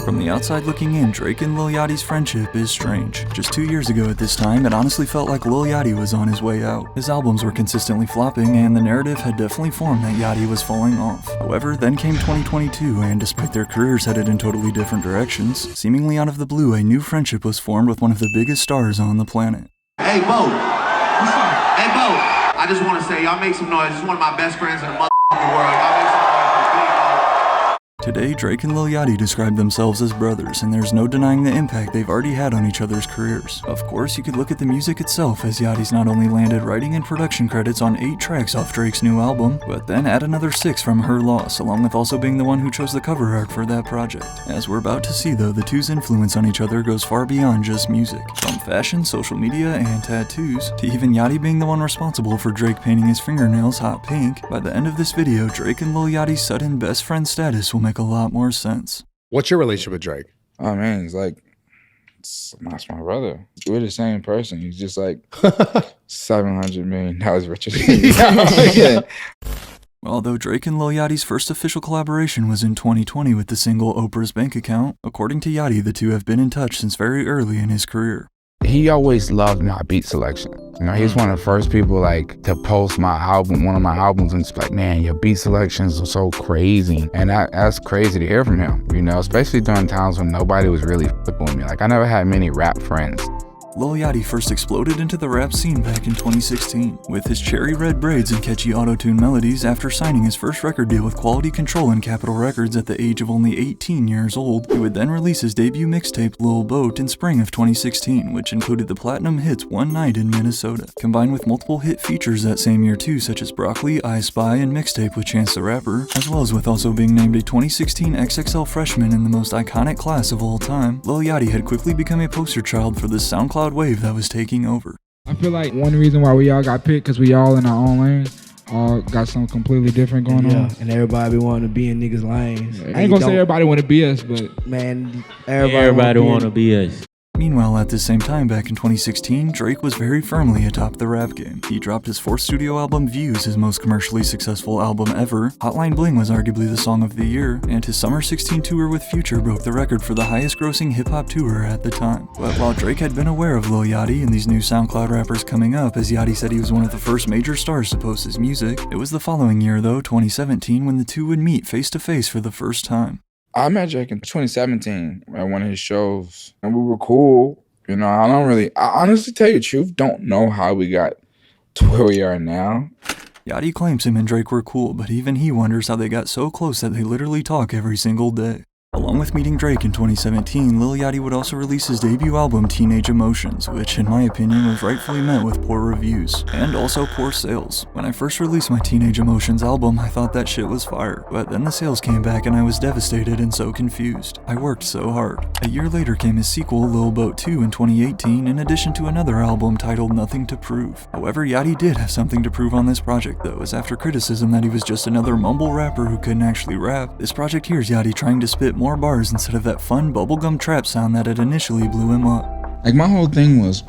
From the outside looking in, Drake and Lil Yachty's friendship is strange. Just 2 years ago at this time, it honestly felt like Lil Yachty was on his way out. His albums were consistently flopping, and the narrative had definitely formed that Yachty was falling off. However, then came 2022, and despite their careers headed in totally different directions, seemingly out of the blue, a new friendship was formed with one of the biggest stars on the planet. Hey, Bo. What's up? Hey, Bo. I just want to say, y'all make some noise. This is one of my best friends in the motherfucking world. Y'all make some noise for Big Bo. Today, Drake and Lil Yachty describe themselves as brothers, and there's no denying the impact they've already had on each other's careers. Of course, you could look at the music itself, as Yachty's not only landed writing and production credits on 8 tracks off Drake's new album, but then add another 6 from Her Loss, along with also being the one who chose the cover art for that project. As we're about to see though, the two's influence on each other goes far beyond just music. From fashion, social media, and tattoos, to even Yachty being the one responsible for Drake painting his fingernails hot pink. By the end of this video, Drake and Lil Yachty's sudden best friend status will make a lot more sense. What's your relationship with Drake? Oh man, that's my brother. We're the same person. He's just like $700 million richer than me. Although Drake and Lil Yachty's first official collaboration was in 2020 with the single Oprah's Bank Account, according to Yachty, the two have been in touch since very early in his career. He always loved my beat selection. You know, he's one of the first people to post my album, one of my albums, and it's like, man, your beat selections are so crazy. And that's crazy to hear from him, you know, especially during times when nobody was really fucking with me. Like, I never had many rap friends. Lil Yachty first exploded into the rap scene back in 2016 with his cherry red braids and catchy auto-tune melodies after signing his first record deal with Quality Control and Capitol Records at the age of only 18 years old. He would then release his debut mixtape Lil Boat in spring of 2016, which included the platinum hits One Night in Minnesota, combined with multiple hit features that same year too, such as Broccoli, I Spy, and Mixtape with Chance the Rapper, as well as with also being named a 2016 XXL freshman in the most iconic class of all time. Lil Yachty had quickly become a poster child for the SoundCloud wave that was taking over. I feel like one reason why we all got picked because we all in our own lane, all got something completely different going on. And everybody be wanting to be in niggas' lanes. I ain't gonna say everybody want to be us, but man, everybody want to be us. Meanwhile, at the same time back in 2016, Drake was very firmly atop the rap game. He dropped his 4th studio album Views, his most commercially successful album ever. Hotline Bling was arguably the song of the year, and his Summer 16 tour with Future broke the record for the highest grossing hip-hop tour at the time. But while Drake had been aware of Lil Yachty and these new SoundCloud rappers coming up, as Yachty said he was one of the first major stars to post his music, it was the following year though, 2017, when the two would meet face to face for the first time. I met Drake in 2017 at one of his shows, and we were cool. You know, I honestly, tell you the truth, don't know how we got to where we are now. Yachty claims him and Drake were cool, but even he wonders how they got so close that they literally talk every single day. Along with meeting Drake in 2017, Lil Yachty would also release his debut album Teenage Emotions, which in my opinion was rightfully met with poor reviews, and also poor sales. When I first released my Teenage Emotions album, I thought that shit was fire, but then the sales came back and I was devastated and so confused. I worked so hard. A year later came his sequel, Lil Boat 2 in 2018, in addition to another album titled Nothing to Prove. However, Yachty did have something to prove on this project though, as after criticism that he was just another mumble rapper who couldn't actually rap, this project here's Yachty trying to spit more bars instead of that fun bubblegum trap sound that had initially blew him up. Like, my whole thing was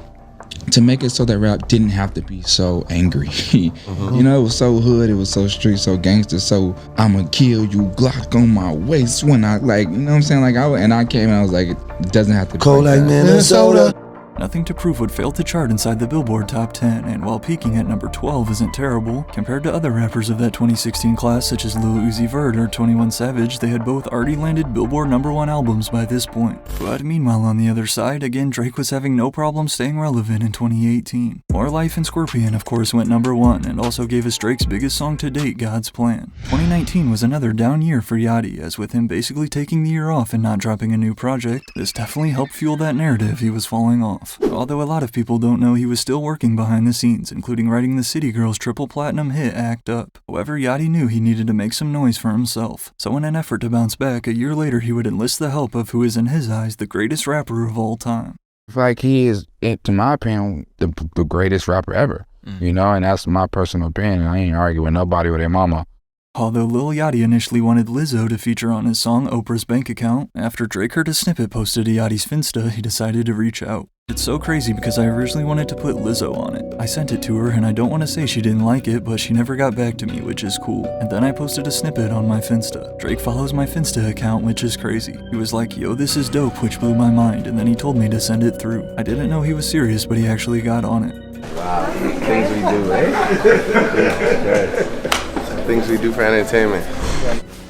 to make it so that rap didn't have to be so angry. You know, it was so hood, it was so street, so gangster, so I'ma kill you, Glock on my waist when I, like, you know what I'm saying? Like, I came and I was like, it doesn't have to be cold like Minnesota. Nothing to Prove would fail to chart inside the Billboard Top 10, and while peaking at number 12 isn't terrible, compared to other rappers of that 2016 class such as Lil Uzi Vert or 21 Savage, they had both already landed Billboard #1 albums by this point. But meanwhile, on the other side, again Drake was having no problem staying relevant in 2018. More Life and Scorpion of course went #1, and also gave us Drake's biggest song to date, God's Plan. 2019 was another down year for Yachty, as with him basically taking the year off and not dropping a new project, this definitely helped fuel that narrative he was falling off. Although a lot of people don't know he was still working behind the scenes, including writing the City Girls triple platinum hit Act Up. However, Yachty knew he needed to make some noise for himself, so in an effort to bounce back, a year later he would enlist the help of who is in his eyes the greatest rapper of all time. I feel like he is, to my opinion, the greatest rapper ever. You know, and that's my personal opinion. I ain't arguing with nobody with their mama. Although Lil Yachty initially wanted Lizzo to feature on his song Oprah's Bank Account, after Drake heard a snippet posted to Yachty's Finsta, he decided to reach out. It's so crazy because I originally wanted to put Lizzo on it. I sent it to her and I don't want to say she didn't like it, but she never got back to me, which is cool. And then I posted a snippet on my Finsta. Drake follows my Finsta account, which is crazy. He was like, yo, this is dope, which blew my mind, and then he told me to send it through. I didn't know he was serious, but he actually got on it. Wow, things we do, eh? Things we do for entertainment.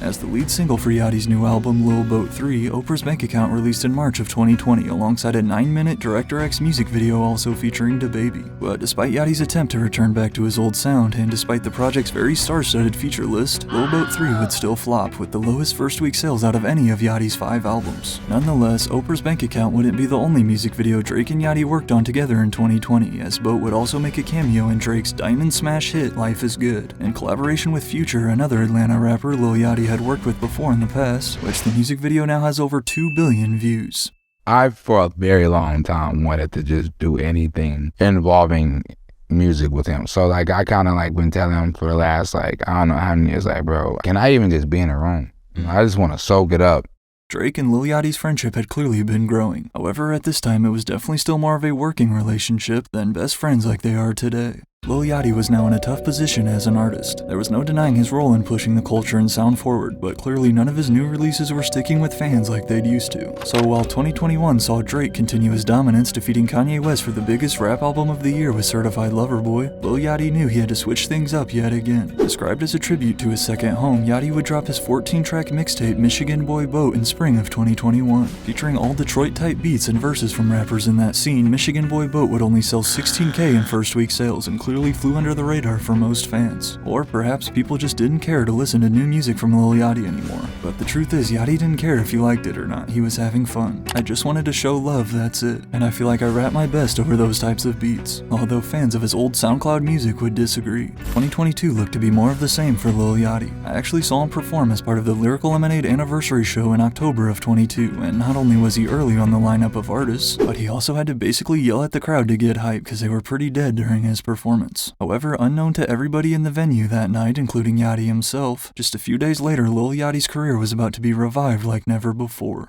As the lead single for Yachty's new album, Lil Boat 3, Oprah's bank account released in March of 2020 alongside a 9-minute Director X music video also featuring DaBaby. But despite Yachty's attempt to return back to his old sound, and despite the project's very star-studded feature list, Lil Boat 3 would still flop, with the lowest first-week sales out of any of Yachty's 5 albums. Nonetheless, Oprah's bank account wouldn't be the only music video Drake and Yachty worked on together in 2020, as Boat would also make a cameo in Drake's diamond smash hit Life is Good, in collaboration with Future, another Atlanta rapper Lil Yachty had worked with before in the past, which the music video now has over 2 billion views. I, for a very long time, wanted to just do anything involving music with him. So, like, I kind of, like, been telling him for the last, like, I don't know how many years, like, bro, can I even just be in a room? I just want to soak it up. Drake and Lil Yachty's friendship had clearly been growing. However, at this time, it was definitely still more of a working relationship than best friends like they are today. Lil Yachty was now in a tough position as an artist. There was no denying his role in pushing the culture and sound forward, but clearly none of his new releases were sticking with fans like they'd used to. So while 2021 saw Drake continue his dominance, defeating Kanye West for the biggest rap album of the year with Certified Lover Boy, Lil Yachty knew he had to switch things up yet again. Described as a tribute to his second home, Yachty would drop his 14-track mixtape Michigan Boy Boat in spring of 2021. Featuring all Detroit-type beats and verses from rappers in that scene, Michigan Boy Boat would only sell $16K in first-week sales and clearly flew under the radar for most fans. Or perhaps people just didn't care to listen to new music from Lil Yachty anymore. But the truth is, Yachty didn't care if you liked it or not. He was having fun. I just wanted to show love, that's it. And I feel like I rap my best over those types of beats, although fans of his old SoundCloud music would disagree. 2022 looked to be more of the same for Lil Yachty. I actually saw him perform as part of the Lyrical Lemonade anniversary show in October of 22, and not only was he early on the lineup of artists, but he also had to basically yell at the crowd to get hype because they were pretty dead during his performance. However, unknown to everybody in the venue that night, including Yachty himself, just a few days later, Lil Yachty's career was about to be revived like never before.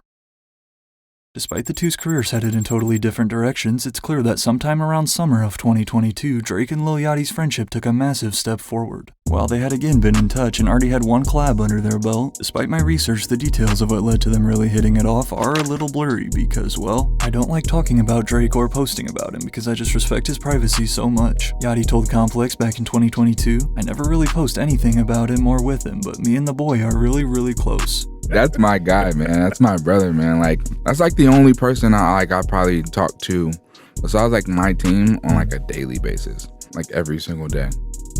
Despite the two's careers headed in totally different directions, it's clear that sometime around summer of 2022, Drake and Lil Yachty's friendship took a massive step forward. While they had again been in touch and already had one collab under their belt, despite my research, the details of what led to them really hitting it off are a little blurry because, well, I don't like talking about Drake or posting about him because I just respect his privacy so much. Yachty told Complex back in 2022, I never really post anything about him or with him, but me and the boy are really close. That's my guy, man. That's my brother, man. Like, that's like the only person I probably talk to besides like my team on like a daily basis, like every single day.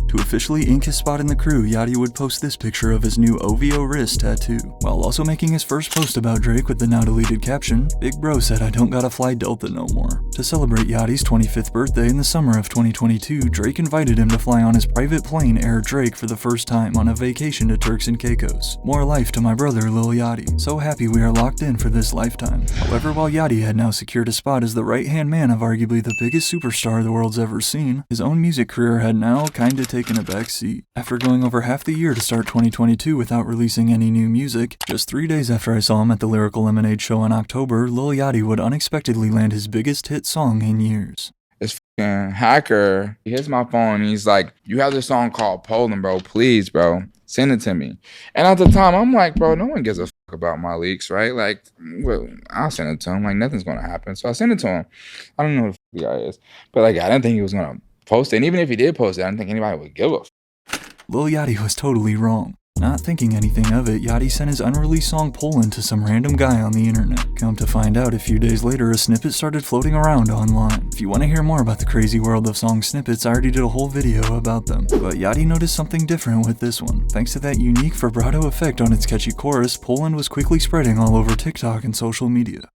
To officially ink his spot in the crew, Yachty would post this picture of his new OVO wrist tattoo, while also making his first post about Drake with the now deleted caption, "Big bro said I don't gotta fly Delta no more." To celebrate Yachty's 25th birthday in the summer of 2022, Drake invited him to fly on his private plane Air Drake for the first time on a vacation to Turks and Caicos. More life to my brother Lil Yachty. So happy we are locked in for this lifetime. However, while Yachty had now secured a spot as the right-hand man of arguably the biggest superstar the world's ever seen, his own music career had now kinda taken a back seat. After going over half the year to start 2022 without releasing any new music, just 3 days after I saw him at the Lyrical Lemonade show in October, Lil Yachty would unexpectedly land his biggest hit song in years. This fucking hacker, he hits my phone and he's like, you have this song called Poland, bro. Please, bro, send it to me. And at the time, I'm like, bro, no one gives a fuck about my leaks, right? Like, well, I'll send it to him. Like, nothing's going to happen. So I sent it to him. I don't know who the fuck the guy is. But, like, I didn't think he was going to post it. And even if he did post it, I didn't think anybody would give a fuck. Lil Yachty was totally wrong. Not thinking anything of it, Yachty sent his unreleased song Poland to some random guy on the internet. Come to find out, a few days later, a snippet started floating around online. If you want to hear more about the crazy world of song snippets, I already did a whole video about them. But Yachty noticed something different with this one. Thanks to that unique vibrato effect on its catchy chorus, Poland was quickly spreading all over TikTok and social media.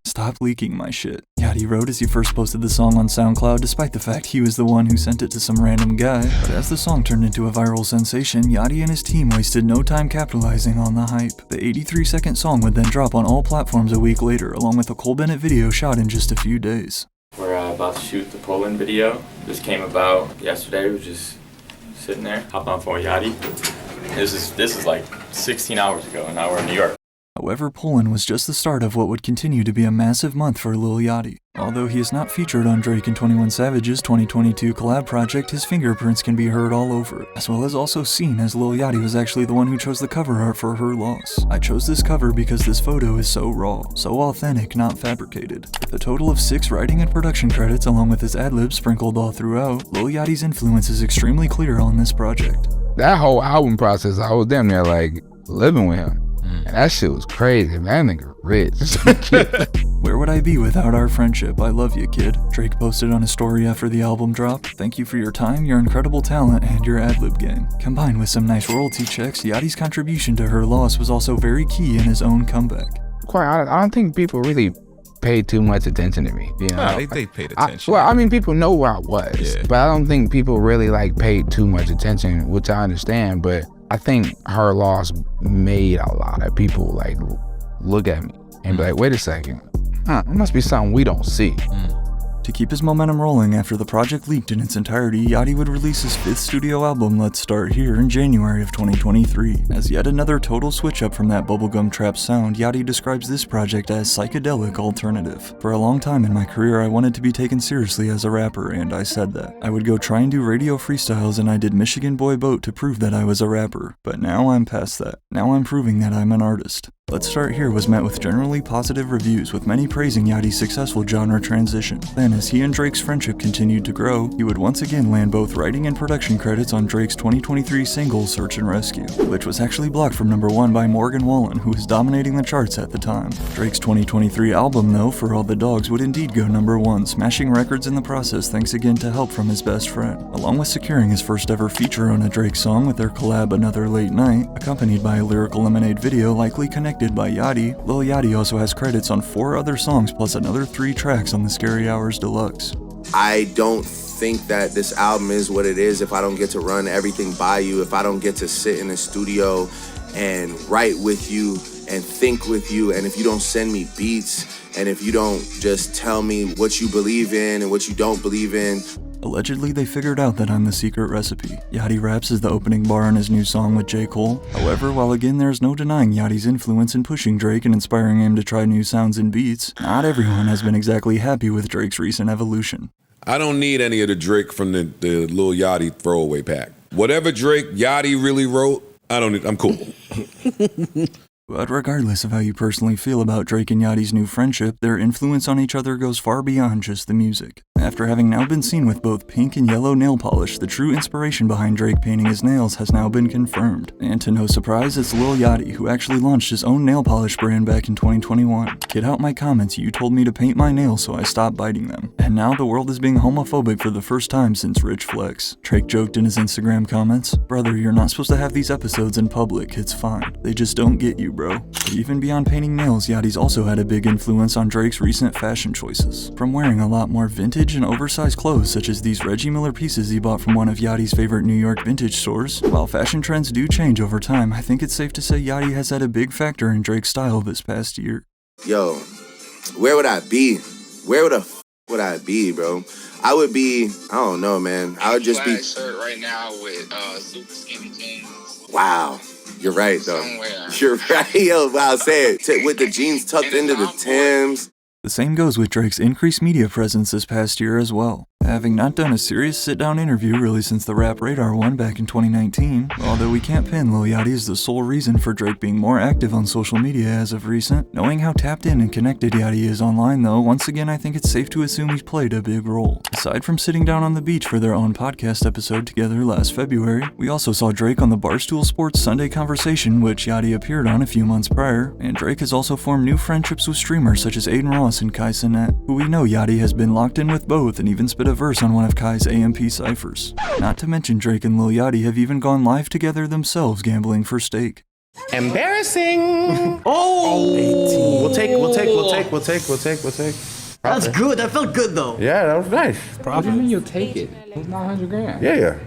Stop leaking my shit, Yachty wrote as he first posted the song on SoundCloud, despite the fact he was the one who sent it to some random guy. But as the song turned into a viral sensation, Yachty and his team wasted no time capitalizing on the hype. The 83-second song would then drop on all platforms a week later, along with a Cole Bennett video shot in just a few days. We're about to shoot the Poland video. This came about yesterday. We were just sitting there, hopping on phone with Yachty. This is like 16 hours ago, and now we're in New York. However, Poland was just the start of what would continue to be a massive month for Lil Yachty. Although he is not featured on Drake and 21 Savage's 2022 collab project, his fingerprints can be heard all over it, as well as also seen, as Lil Yachty was actually the one who chose the cover art for Her Loss. I chose this cover because this photo is so raw, so authentic, not fabricated. With a total of 6 writing and production credits along with his ad-libs sprinkled all throughout, Lil Yachty's influence is extremely clear on this project. That whole album process, I was damn near like living with him. And that shit was crazy, man. That nigga rich. Where would I be without our friendship? I love you, kid. Drake posted on his story after the album dropped. Thank you for your time, your incredible talent, and your ad-lib game. Combined with some nice royalty checks, Yachty's contribution to Her Loss was also very key in his own comeback. Quite honest, I don't think people really paid too much attention to me. You know? No, they paid attention. Well, I mean, people know where I was, Yeah. but I don't think people really like paid too much attention, which I understand, but I think Her Loss made a lot of people like look at me and be like, wait a second, it must be something we don't see. To keep his momentum rolling after the project leaked in its entirety, Yachty would release his 5th studio album, Let's Start Here, in January of 2023. As yet another total switch up from that bubblegum trap sound, Yachty describes this project as psychedelic alternative. For a long time in my career, I wanted to be taken seriously as a rapper, and I said that. I would go try and do radio freestyles, and I did Michigan Boy Boat to prove that I was a rapper. But now I'm past that. Now I'm proving that I'm an artist. Let's Start Here was met with generally positive reviews, with many praising Yachty's successful genre transition. Then, as he and Drake's friendship continued to grow, he would once again land both writing and production credits on Drake's 2023 single, Search and Rescue, which was actually blocked from number 1 by Morgan Wallen, who was dominating the charts at the time. Drake's 2023 album, though, For All the Dogs, would indeed go number 1, smashing records in the process thanks again to help from his best friend, along with securing his first ever feature on a Drake song with their collab Another Late Night, accompanied by a Lyrical Lemonade video likely connected by Yachty. Lil Yachty also has credits on 4 other songs plus another 3 tracks on the Scary Hours Deluxe. I don't think that this album is what it is if I don't get to run everything by you, if I don't get to sit in the studio and write with you and think with you, and if you don't send me beats, and if you don't just tell me what you believe in and what you don't believe in. Allegedly, they figured out that I'm the secret recipe. Yachty raps as the opening bar in his new song with J. Cole. However, while again there's no denying Yachty's influence in pushing Drake and inspiring him to try new sounds and beats, not everyone has been exactly happy with Drake's recent evolution. I don't need any of the Drake from the Lil Yachty throwaway pack. Whatever Drake Yachty really wrote, I'm cool. But regardless of how you personally feel about Drake and Yachty's new friendship, their influence on each other goes far beyond just the music. After having now been seen with both pink and yellow nail polish, the true inspiration behind Drake painting his nails has now been confirmed. And to no surprise, it's Lil Yachty, who actually launched his own nail polish brand back in 2021. Get out my comments, you told me to paint my nails so I stopped biting them. And now the world is being homophobic for the first time since Rich Flex. Drake joked in his Instagram comments, "Brother, you're not supposed to have these episodes in public, it's fine. They just don't get you, bro." But even beyond painting nails, Yachty's also had a big influence on Drake's recent fashion choices. From wearing a lot more vintage and oversized clothes such as these Reggie Miller pieces he bought from one of Yachty's favorite New York vintage stores. While fashion trends do change over time, I think it's safe to say Yachty has had a big factor in Drake's style this past year. Yo, where would I be? Where would I be, bro? I would be, I don't know, man. I would just be. Shirt right now with super skinny jeans. Wow. You're right, though. Somewhere. You're right, yo. Wow, say it. With the jeans tucked into the Timbs. The same goes with Drake's increased media presence this past year as well. Having not done a serious sit-down interview really since the Rap Radar one back in 2019, although we can't pin Lil Yachty as the sole reason for Drake being more active on social media as of recent. Knowing how tapped in and connected Yachty is online though, once again I think it's safe to assume he's played a big role. Aside from sitting down on the beach for their own podcast episode together last February, we also saw Drake on the Barstool Sports Sunday Conversation, which Yachty appeared on a few months prior, and Drake has also formed new friendships with streamers such as Aiden Ross and Kai Cenat, who we know Yachty has been locked in with both and even spit a verse on one of Kai's AMP ciphers. Not to mention Drake and Lil Yachty have even gone live together themselves gambling for steak. Embarrassing. Oh. We'll take. That's good. That felt good though. Yeah, that was nice. What do you mean you'll take it? It's not 100 grand. Yeah.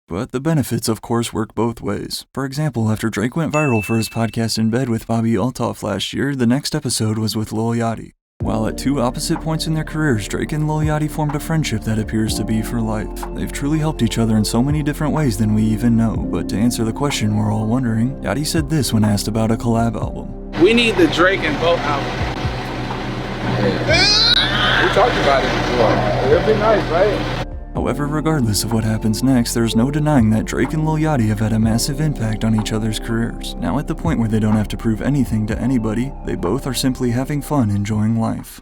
But the benefits, of course, work both ways. For example, after Drake went viral for his podcast In Bed with Bobby Altoff last year, the next episode was with Lil Yachty. While at two opposite points in their careers, Drake and Lil Yachty formed a friendship that appears to be for life. They've truly helped each other in so many different ways than we even know, but to answer the question we're all wondering, Yachty said this when asked about a collab album. We need the Drake and both albums. We talked about it before. It'd be nice, right? However, regardless of what happens next, there's no denying that Drake and Lil Yachty have had a massive impact on each other's careers. Now at the point where they don't have to prove anything to anybody, they both are simply having fun enjoying life.